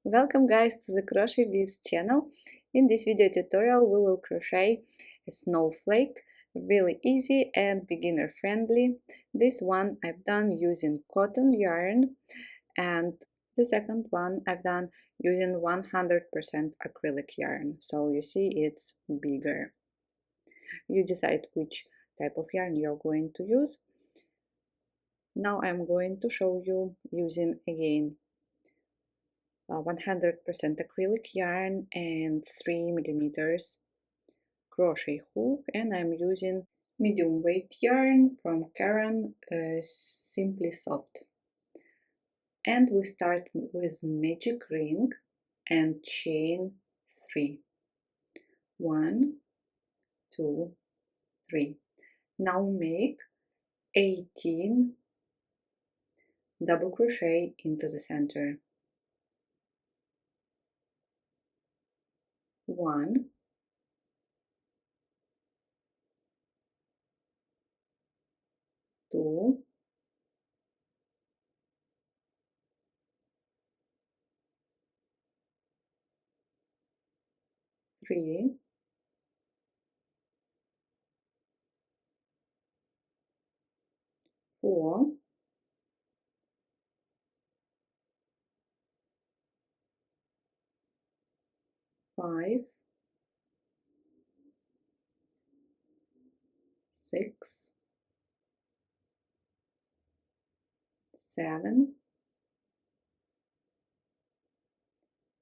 Welcome guys to the Crochet Biz channel. In this video tutorial we will crochet a snowflake, really easy and beginner friendly. This one I've done using cotton yarn, and the second one I've done using 100% acrylic yarn. So you see it's bigger. You decide which type of yarn you're going to use. Now I'm going to show you using again 100% acrylic yarn and 3mm crochet hook, and I'm using medium weight yarn from Karen, Simply Soft. And we start with magic ring and chain 3. 1, 2, 3. Now make 18 double crochet into the center. 1, 2, 3, 4, 5, 6, 7,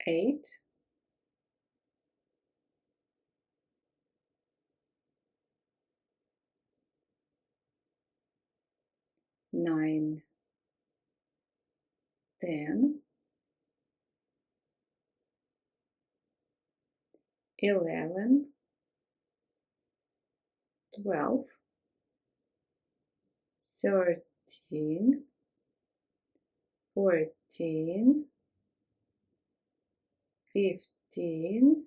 8, 9, 10, 11, 12, 13, 14, 15,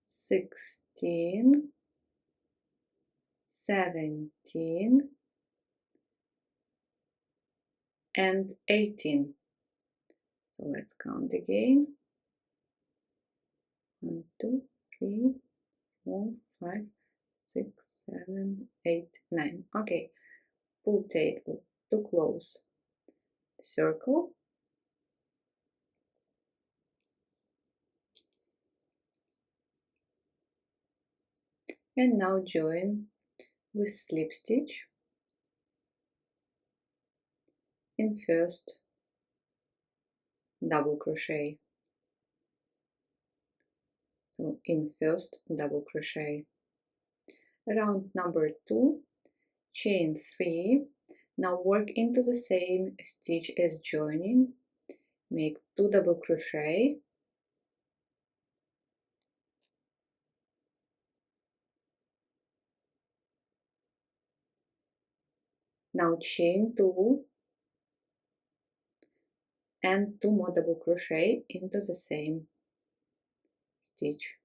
16, 17, and 18. So let's count again. 1, 2, 3, 4, 5, 6, 7, 8, 9. Okay, pull tail to close circle. And now join with slip stitch in first double crochet. So in first double crochet. Round number 2, chain 3. Now work into the same stitch as joining. Make 2 double crochet. Now chain 2 and 2 more double crochet into the same stitch.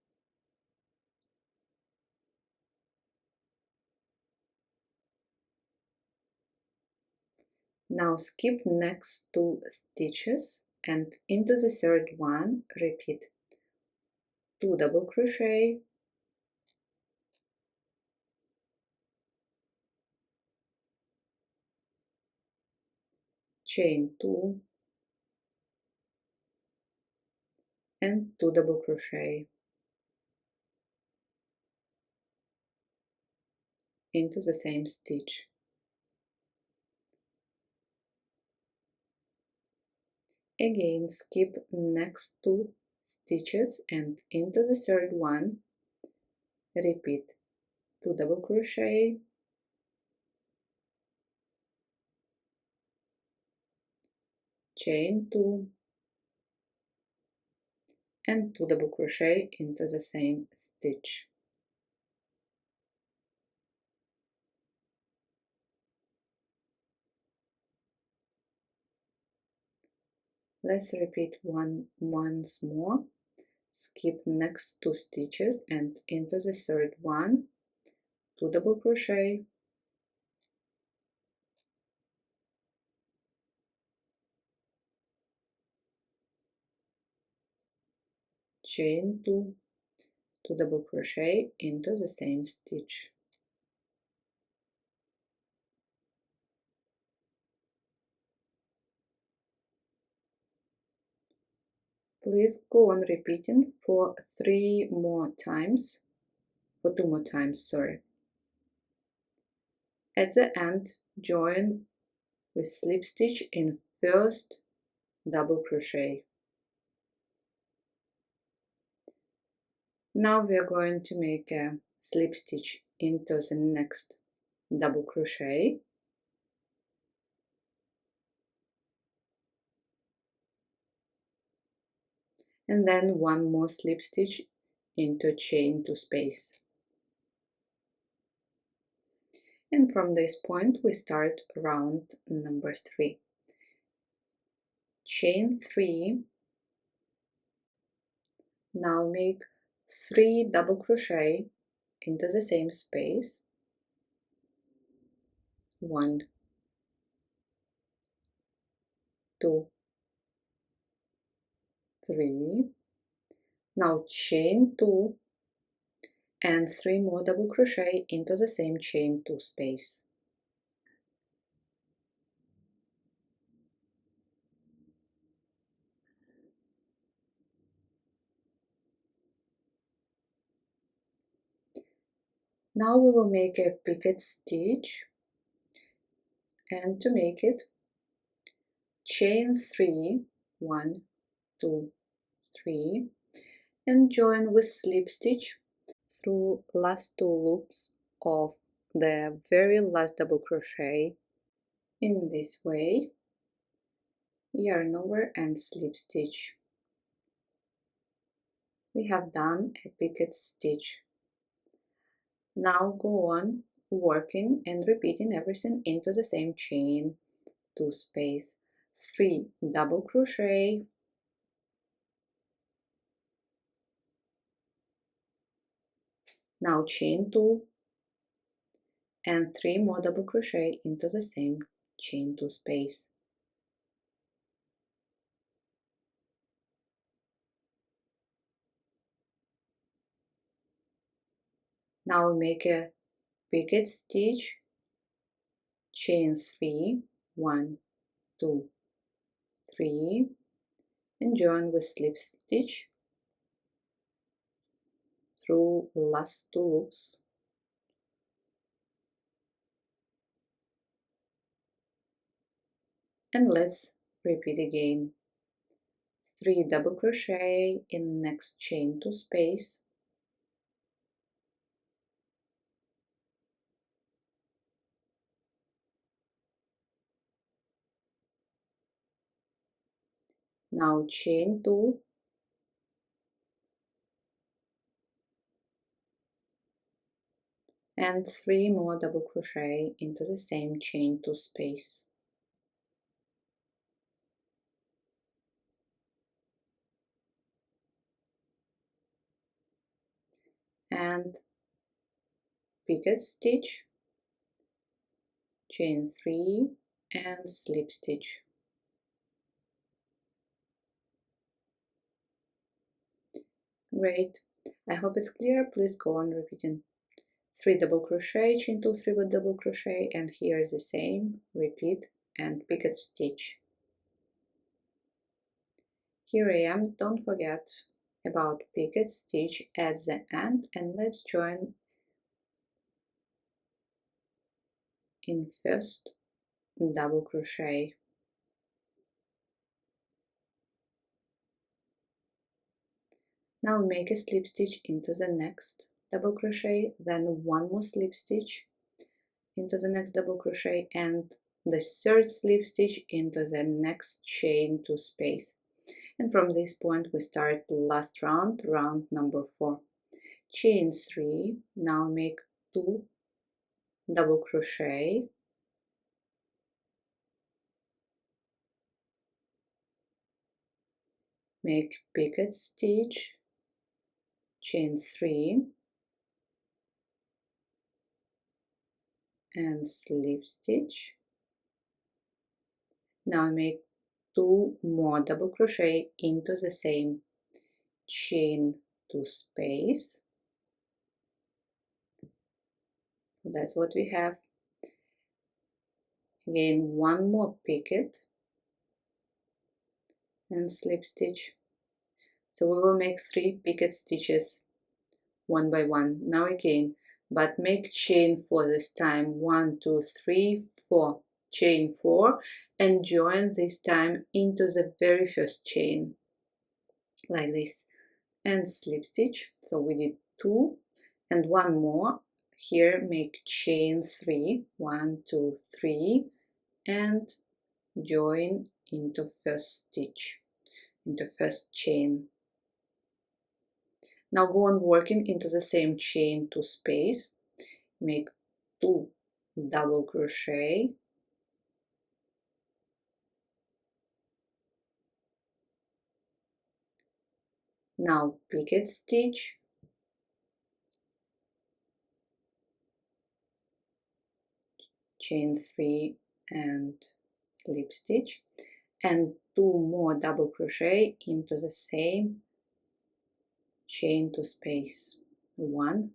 Now skip next 2 stitches and into the third one repeat 2 double crochet, chain 2 and 2 double crochet into the same stitch. Again skip next 2 stitches and into the third one repeat 2 double crochet, chain 2 and 2 double crochet into the same stitch. Let's repeat once more. Skip next 2 stitches and into the third one 2 double crochet, chain 2, 2 double crochet into the same stitch. Please go on repeating for 2 more times, sorry. At the end, join with slip stitch in first double crochet. Now we are going to make a slip stitch into the next double crochet, and then 1 more slip stitch into chain 2 space. And from this point we start round number 3. Chain 3, now make 3 double crochet into the same space, 1, 2, 3. Now chain 2 and 3 more double crochet into the same chain 2 space. Now we will make a picket stitch, and to make it, chain 3, 1, 2, 3, and join with slip stitch through last 2 loops of the very last double crochet. In this way, yarn over and slip stitch. We have done a picket stitch. Now go on working and repeating everything into the same chain 2 space, 3 double crochet, now chain 2 and 3 more double crochet into the same chain 2 space. Now make a picket stitch, chain 3, 1, 2, 3, and join with slip stitch through last 2 loops. And let's repeat again. 3 double crochet in next chain 2 space, now chain 2 and 3 more double crochet into the same chain 2 space. And picket stitch, chain 3 and slip stitch. Great, I hope it's clear. Please go on repeating. 3 double crochet, chain 2, 3 with double crochet, and here is the same, repeat and picket stitch. Here I am, don't forget about picket stitch at the end, and let's join in first double crochet. Now make a slip stitch into the next double crochet, then 1 more slip stitch into the next double crochet, and the 3rd slip stitch into the next chain 2 space. And from this point we start the last round, round number 4. Chain 3, now make 2 double crochet, make picket stitch, chain 3 and slip stitch. Now make 2 more double crochet into the same chain to space. So that's what we have. Again, one more picket and slip stitch. So we will make 3 picket stitches one by one. Now again, but make chain 4 this time. 1, 2, 3, 4. Chain 4 and join this time into the very first chain like this and slip stitch. So we did 2 and one more. Here make chain 3. 1, 2, 3 and join into first stitch, into first chain. Now go on working into the same chain to space, make 2 double crochet, now picket stitch, chain 3 and slip stitch, and 2 more double crochet into the same chain to space. 1,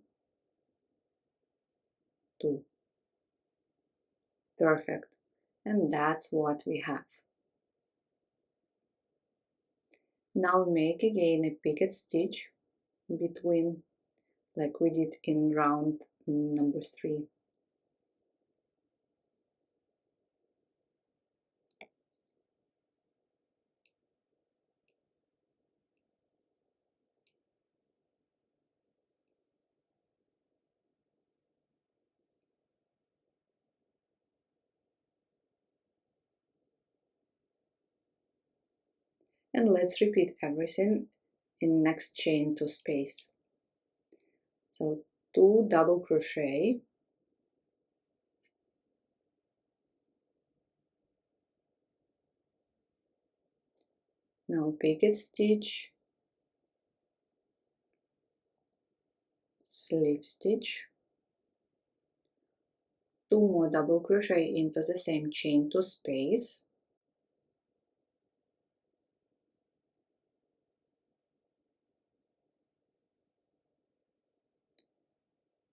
2. Perfect. And that's what we have. Now make again a picket stitch between, like we did in round number 3. And let's repeat everything in next chain to space. So 2 double crochet, now picket stitch, slip stitch, 2 more double crochet into the same chain to space,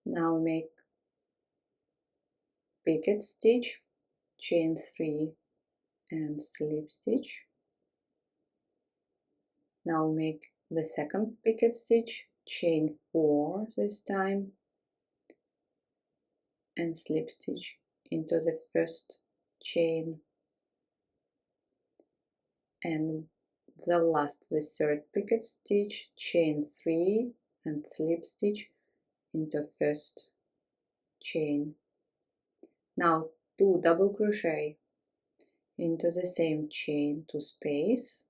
now make picket stitch, chain 3 and slip stitch, now make the second picket stitch, chain 4 this time and slip stitch into the first chain, and the third picket stitch, chain 3 and slip stitch into first chain. Now 2 double crochet into the same chain to space,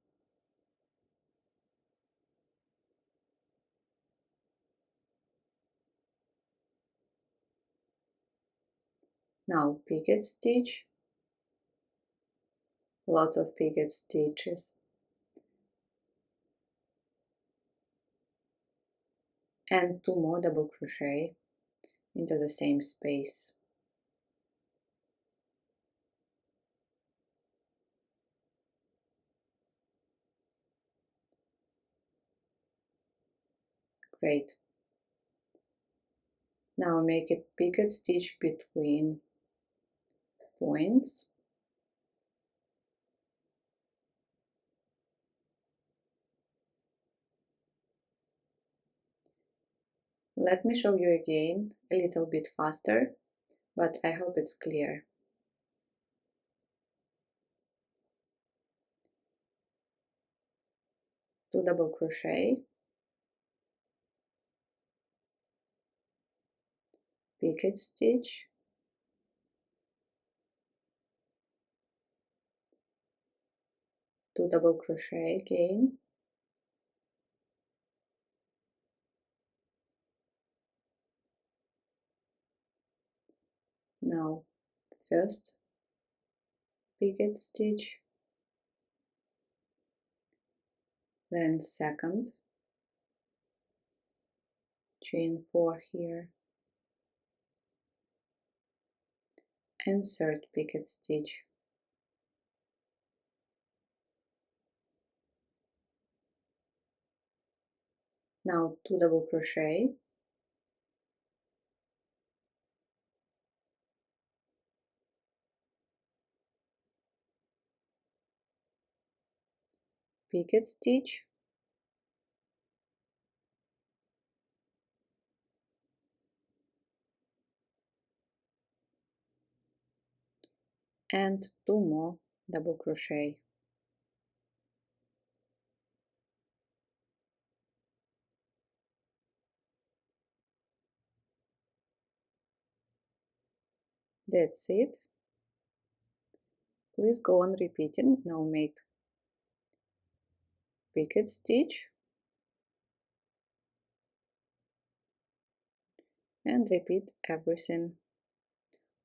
now picket stitch, lots of picket stitches, and 2 more double crochet into the same space. Great. Now make a picket stitch between points, let me show you again a little bit faster, but I hope it's clear. 2 double crochet, picket stitch, 2 double crochet again, now first picket stitch, then second, chain 4 here, and third picket stitch. Now 2 double crochet, picket stitch, and 2 more double crochet. That's it. Please go on repeating. Now make picket stitch and repeat everything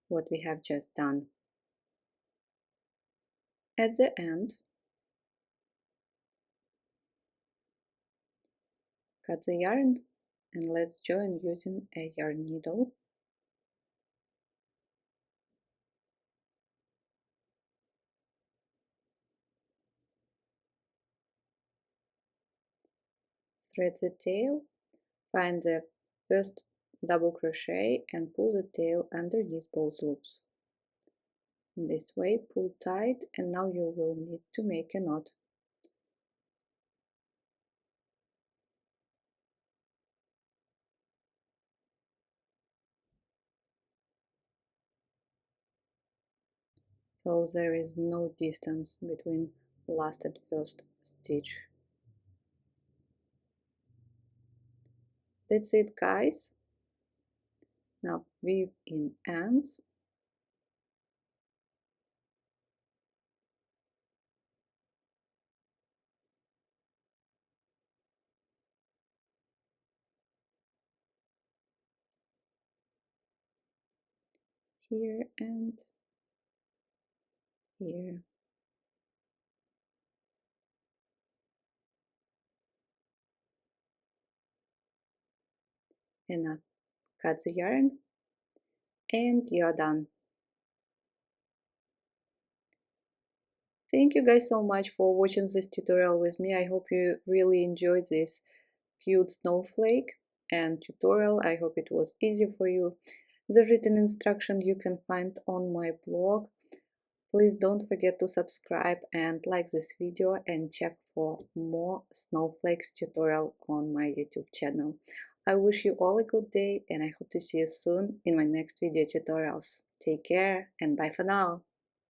what we have just done. At the end, cut the yarn and let's join using a yarn needle. Thread the tail, find the first double crochet and pull the tail underneath both loops. This way, pull tight, and now you will need to make a knot. So there is no distance between last and first stitch. That's it, guys. Now weave in ends. Here and here. Enough. Cut the yarn and you're done. Thank you guys so much for watching this tutorial with me. I hope you really enjoyed this cute snowflake and tutorial. I hope it was easy for you. The written instruction you can find on my blog. Please don't forget to subscribe and like this video and check for more snowflakes tutorial on my YouTube channel. I wish you all a good day and I hope to see you soon in my next video tutorials. Take care and bye for now.